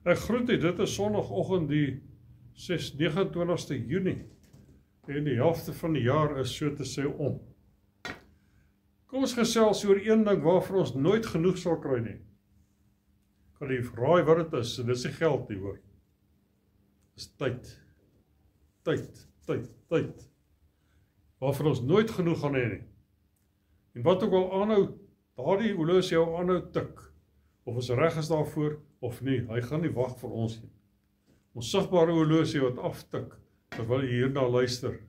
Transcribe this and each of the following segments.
Ek groet u, dit is Sondagoggend die 29ste Junie en die helfte van die jaar is so te sê om. Kom ons gesels oor een ding waarvoor ons nooit genoeg sal kry nie. Kan jy raai wat dit is? Dit is nie geld nie, hoor. Dit is tyd. Tyd. Waarvoor ons nooit genoeg gaan hê nie. En wat ook al aanhou, daardie horlosie jou aanhou tik, of ons reg is daarvoor, of nie, hy gaan nie wag vir ons nie. Ons sigbare horlosie wat aftik, terwyl jy hierna luister.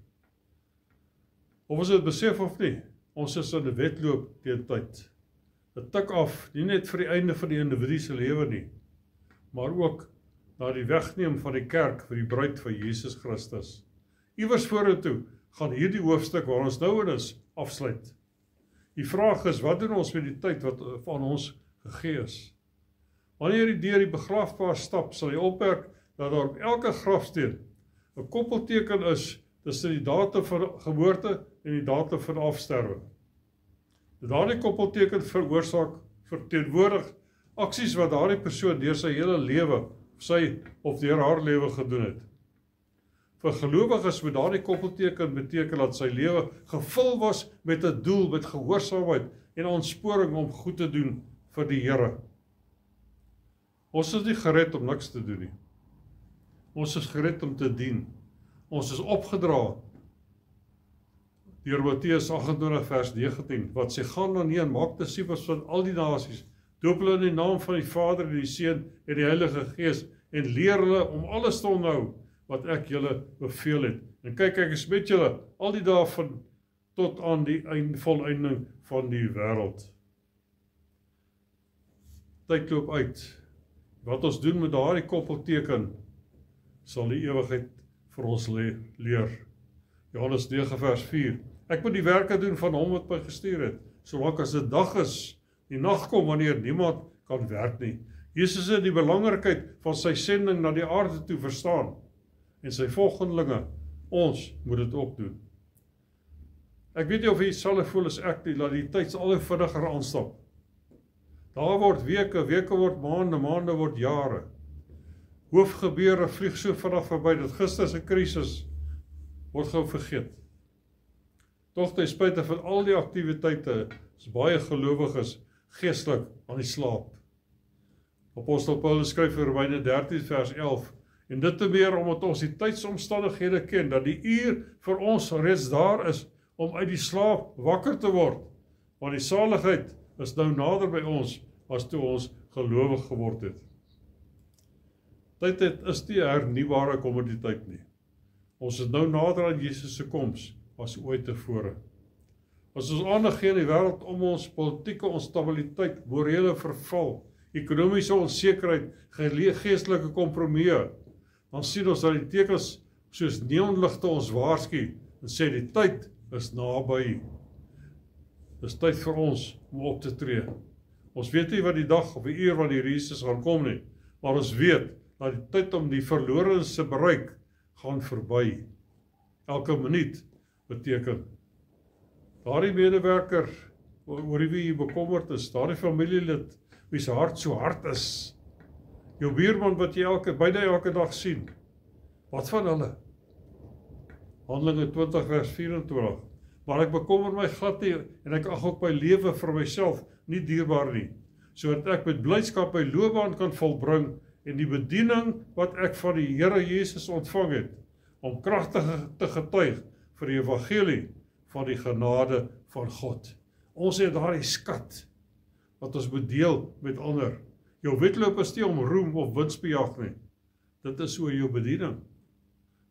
Of ons dit besef of nie, ons is in 'n wedloop teen tyd. Dit tik af, nie net vir die einde van die individu se lewe nie, maar ook na die wegneem van die kerk vir die bruid van Jesus Christus. Iewers vorentoe gaan hierdie hoofstuk waar ons nou in is, afsluit. Die vraag is, wat doen ons met die tyd wat van ons gegee is? Wanneer jy deur die begrafplaas stap, sal jy opmerk dat daar op elke grafsteen 'n koppelteken is tussen die datum van geboorte en die datum van afsterwe. Daardie koppelteken verteenwoordig aksies wat daardie persoon deur sy hele lewe, of deur haar lewe gedoen het. Vir gelowiges moet daardie koppelteken beteken dat sy lewe gevul was met 'n doel, met gehoorsaamheid en aansporing om goed te doen vir die Here. Ons is nie gered om niks te doen nie. Ons is gered om te dien. Ons is opgedra deur Matteus 28 vers 19, wat sê, gaan dan heen, maak disippels van al die nasies, doop hulle in die naam van die Vader en die Seun en die Heilige Gees, en leer hulle om alles te onthou wat ek julle beveel het. En kyk, ek is met julle al die dae tot aan die volëinding van die wêreld. Tyd loop uit. Wat ons doen met daardie koppelteken, sal die ewigheid vir ons leer. Johannes 9 vers 4. Ek moet die werke doen van hom wat my gestuur het, solank as dit dag is, die nag kom wanneer niemand kan werk nie. Jesus het die belangrikheid van sy sending na die aarde toe verstaan, en sy volgelinge, ons moet dit ook doen. Ek weet nie of jy sal voel as ek nie, dat die tyd al hoe vinniger aanstap. Daar word weke word maande, maande word jare. Hoofgebeure vlieg so vinnig verby, dat gister se krisis word gou vergeet. Tog ten spyte van al die aktiwiteite, is baie gelowiges geestelik aan die slaap. Apostel Paulus skryf in Romeine 13 vers 11, en dit te meer omdat ons die tydsomstandighede ken, dat die uur vir ons reeds daar is, om uit die slaap wakker te word, want die saligheid is nou nader by ons, as toe ons gelowig geword het. Tyd is nie hernieuwbare kommoditeit nie. Ons is nou nader aan Jesus se koms, as ooit tevore. As ons aandag gee in die wêreld om ons, politieke onstabiliteit, morele verval, ekonomiese onsekerheid, geestelike kompromieë, dan sien ons dat die tekens soos neonligte ons waarsku, en sê die tyd is naby. Dis tyd vir ons om op te tree. Ons weet nie wat die dag of die uur wanneer Jesus gaan kom nie, maar ons weet dat die tyd om die verlorenes te bereik, gaan verby. Elke minuut beteken. Daardie medewerker, oor wie jy bekommerd is, daardie familielid, wie se hart so hard is, jou buurman wat jy byna elke dag sien, wat van hulle? Handelinge 20 vers 24, maar ek bekommer my glad nie, en ek ag ook my lewe vir myself nie dierbaar nie, sodat ek met blydskap my loopbaan kan volbring, en die bediening wat ek van die Here Jesus ontvang het, om kragtig te getuig vir die evangelie van die genade van God. Ons het daardie skat, wat ons moet deel met ander. Jou wedloop is nie om roem of winsbejag nie. Dit is oor jou bediening.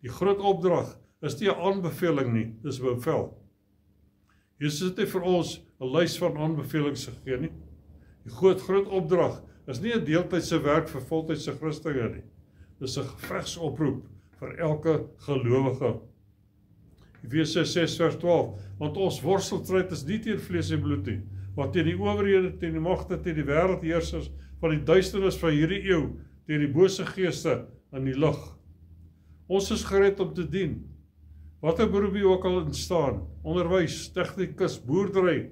Die groot opdrag is nie 'n aanbeveling nie, dis 'n bevel. Jesus het nie vir ons 'n lys van aanbevelings gegee nie. Die groot opdrag is nie 'n deeltydse werk vir voltydse Christene nie. Dis 'n gevegsoproep vir elke gelowige. Efesië 6 vers 12, want ons worstelstryd is nie teen vlees en bloed nie, maar teen die owerhede, teen die magte, teen die wêreldheersers van die duisternis van hierdie eeu, teen die bose geeste in die lig. Ons is gered om te dien. Wat 'n beroep jy ook al instaan, onderwys, tegnikus, boerdery.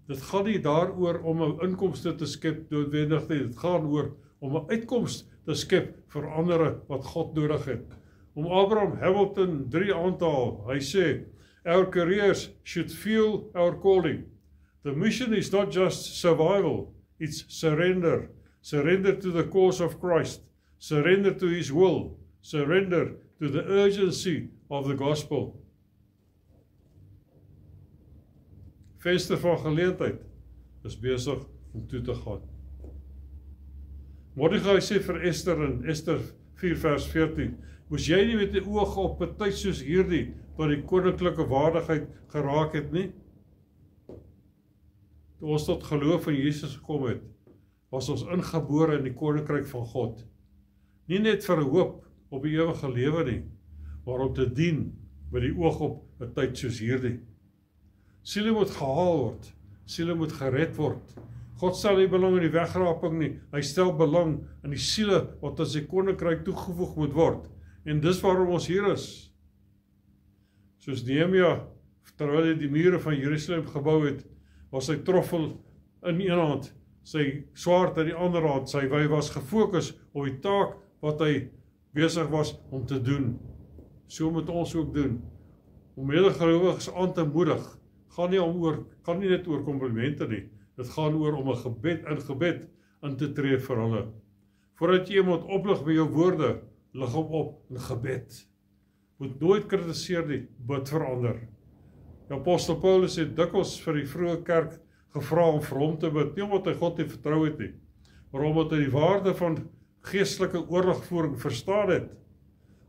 Dit gaan nie daaroor om 'n inkomste te skep noodwendig nie, dit gaan oor om 'n uitkoms te skep vir ander wat God nodig het. Om Abraham Hamilton 3 aan te haal, hy sê, our careers should fuel our calling. The mission is not just survival, it's surrender. Surrender to the cause of Christ. Surrender to His will. Surrender to the urgency of the gospel. Venster van geleentheid is besig om toe te gaan. Mordegai sê vir Esther in Esther 4 vers 14, moes jy nie met die oog op 'n tyd soos hierdie tot die koninklike waardigheid geraak het nie? Toe ons tot geloof in Jesus gekom het, was ons ingebore in die koninkryk van God. Nie net vir 'n hoop op die ewige lewe nie, maar om te dien met die oog op 'n tyd soos hierdie. Siele moet gehaal word, siele moet gered word. God stel nie belang in die wegraping nie, hy stel belang in die siele wat aan sy koninkryk toegevoeg moet word. En dis waarom ons hier is. Soos Nehemia, terwyl hy die mure van Jerusalem gebou het, was sy troffel in een hand, sy swaard in die ander hand, hy was gefokus op die taak wat hy besig was om te doen. So moet ons ook doen. Om medegelowiges aan te moedig, gaan nie net oor komplimente nie, dit gaan oor om 'n gebed in te tree vir hulle. Voordat jy iemand oplig met jou woorde, lig hom op in gebed. Moet nooit kritiseer nie, bid vir ander. Die apostel Paulus het dikwels vir die vroeë kerk gevra om vir hom te bid, nie omdat hy God nie vertrou het nie, maar omdat hy die waarde van geestelike oorlogvoering verstaan het.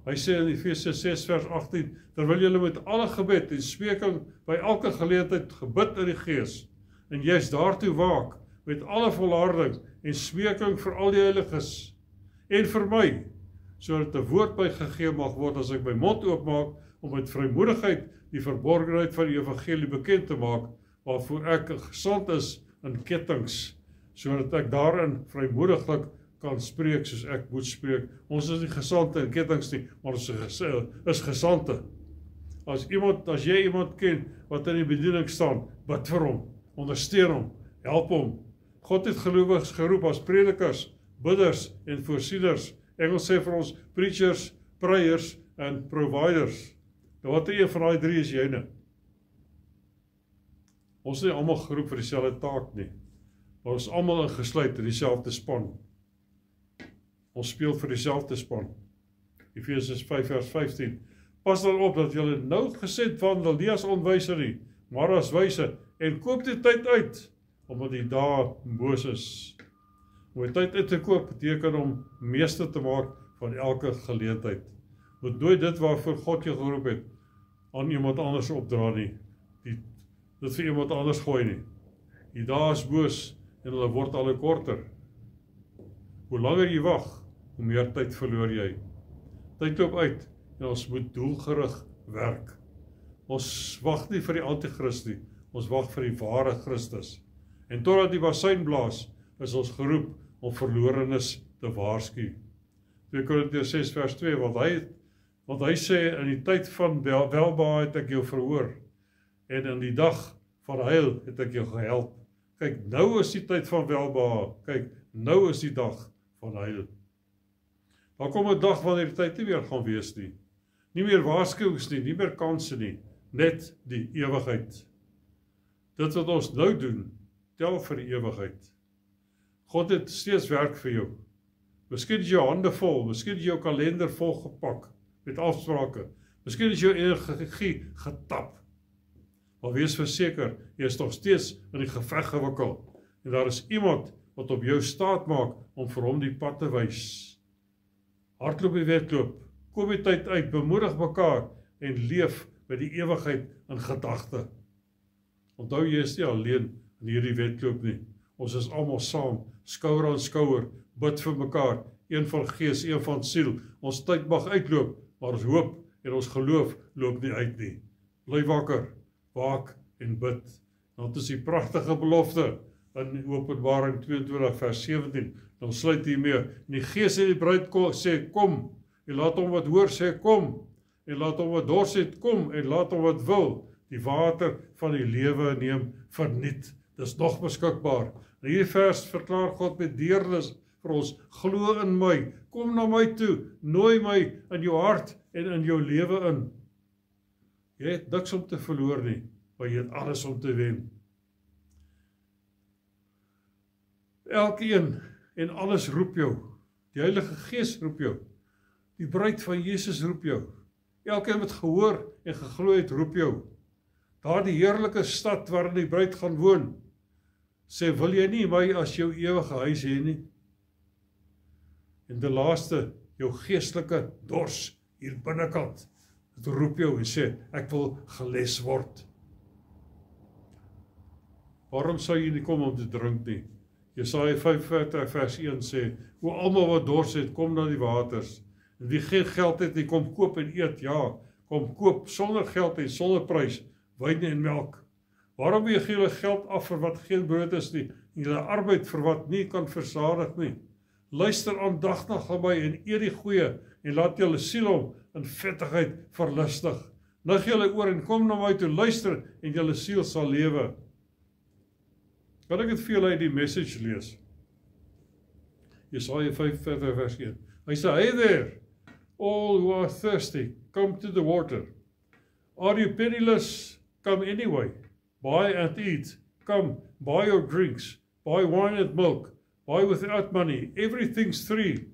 Hy sê in Efesië 6 vers 18, terwyl julle met alle gebed en smeking by elke geleentheid gebid in die gees, en juist daartoe waak, met alle volharding en smeking vir al die heiliges, en vir my, sodat 'n woord by gegee mag word as ek my mond oopmaak, om met vrymoedigheid die verborgenheid van die evangelie bekend te maak, waarvoor ek gesond is in kettings, sodat ek daarin vrymoediglik kan spreek soos ek moet spreek. Ons is nie gesande in kettings nie, maar ons is gesande. As jy iemand ken wat in die bediening staan, bid vir hom, ondersteun hom, help hom. God het gelowiges geroep as predikers, bidders en voorsieners. Engels sê vir ons preachers, prayers en providers. Nou wat een van daai 3 is joune? Ons is nie almal geroep vir dieselfde taak nie, maar ons is almal ingesluit in dieselfde span. Ons speel vir dieselfde span. Efesiërs 5 vers 15. Pas dan op dat julle nauwgezet wandel, nie as onwyse nie, maar as wyse, en koop die tyd uit, omdat die dae boos is. Om die tyd uit te koop beteken om meeste te maak van elke geleentheid. Moet nooit dit waarvoor God jou geroep het, aan iemand anders opdra nie. Dit vir iemand anders gooi nie. Die dae is boos en hulle word al korter. Hoe langer jy wag, hoe meer tyd verloor jy. Tyd loop uit en ons moet doelgerig werk. Ons wag nie vir die antichrist nie, ons wag vir die ware Christus. En totdat die basuin blaas, is ons geroep om verlorenes te waarsku. 2 Korintiërs 6 vers 2, want hy sê, in die tyd van welbehae het ek jou verhoor, en in die dag van heil het ek jou gehelp. Kyk, nou is die tyd van welbehae, kyk, nou is die dag van heil. Daar kom 'n dag wanneer die tyd nie meer gaan wees nie. Nie meer waarskuwings nie, nie meer kanse nie, net die ewigheid. Dit wat ons nou doen, tel vir die ewigheid. God het steeds werk vir jou. Miskien is jou hande vol, miskien is jou kalender volgepak met afsprake, miskien is jou energie getap. Maar wees verseker, jy is nog steeds in die geveg gewikkeld, en daar is iemand wat op jou staat maak om vir hom die pad te wys. Hardloop die wedloop, kom die tyd uit, bemoedig mekaar en leef met die ewigheid in gedagte. Onthou, jy is nie alleen in hierdie wedloop nie. Ons is almal saam, skouer aan skouer, bid vir mekaar, een van gees, een van siel. Ons tyd mag uitloop, maar ons hoop en ons geloof loop nie uit nie. Bly wakker, waak en bid. Want is die pragtige belofte in Openbaring 22 vers 17, dan sluit hiermee, en die gees en die bruid sê kom, en laat hom wat hoor sê kom, en laat hom wat dors het kom, en laat hom wat wil, die water van die lewe neem verniet. Dis nog beskikbaar. In hierdie vers verklaar God met deernis vir vir ons, glo in my, kom na my toe, nooi my in jou hart en in jou lewe in. Jy het niks om te verloor nie, maar jy het alles om te wen. Elkeen en alles roep jou. Die Heilige Gees roep jou. Die bruid van Jesus roep jou. Elkeen wat gehoor en geglo het, roep jou. Daar die heerlike stad waarin die bruid gaan woon, sê, wil jy nie my as jou ewige huis hê nie? En die laaste, jou geestelike dors hier binnekant, het roep jou en sê, ek wil geles word. Waarom sou jy nie kom om te drink nie? Jesaja 45 vers 1 sê, hoe almal wat dors het, kom na die waters. En wie geen geld het, die kom koop en eet, ja, kom koop sonder geld en sonder prys, wyn en melk. Waarom gee julle geld af vir wat geen brood is nie, en julle arbeid vir wat nie kan versadig nie? Luister aandagtig aan my en eer die goeie, en laat julle siel hom in vettigheid verlustig. Lig julle oor en kom na my toe, luister, en julle siel sal lewe. Kan ek het vir julle uit die Message lees? Jesaja 45 vers 1. Hy sê, hey there, all who are thirsty, come to the water. Are you penniless? Come anyway. Buy and eat. Come, buy your drinks. Buy wine and milk. Buy without money. Everything's free.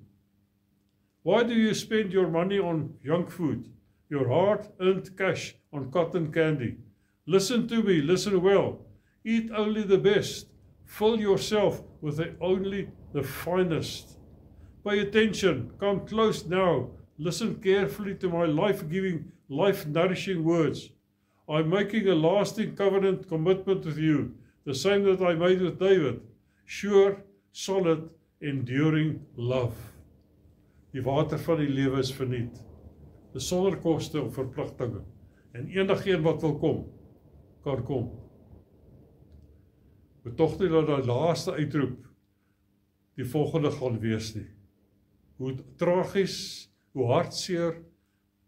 Why do you spend your money on junk food? Your hard-earned cash on cotton candy. Listen to me, listen well. Eat only the best. Fill yourself with only the finest. Pay attention. Come close now. Listen carefully to my life-giving, life-nourishing words. I'm making a lasting covenant commitment with you, the same that I made with David. Sure, solid, enduring love. Die water van die lewe is verniet. Dis sonder koste of verpligtinge. En enigeen wat wil kom, kan kom. Maar tog nie dat die laaste uitroep die volgende gaan wees nie. Hoe tragies, hoe hartseer,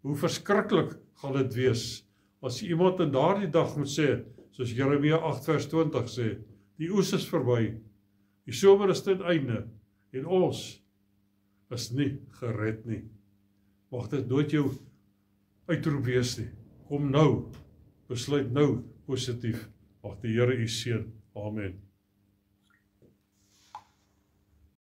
hoe verskriklik gaan dit wees, as iemand in daardie dag moet sê, soos Jeremia 8 vers 20 sê, die oes is verby, die somer is ten einde, en ons is nie gered nie. Mag dit nooit jou uitroep wees nie. Kom nou, besluit nou positief. Mag die Here u seën. Amen.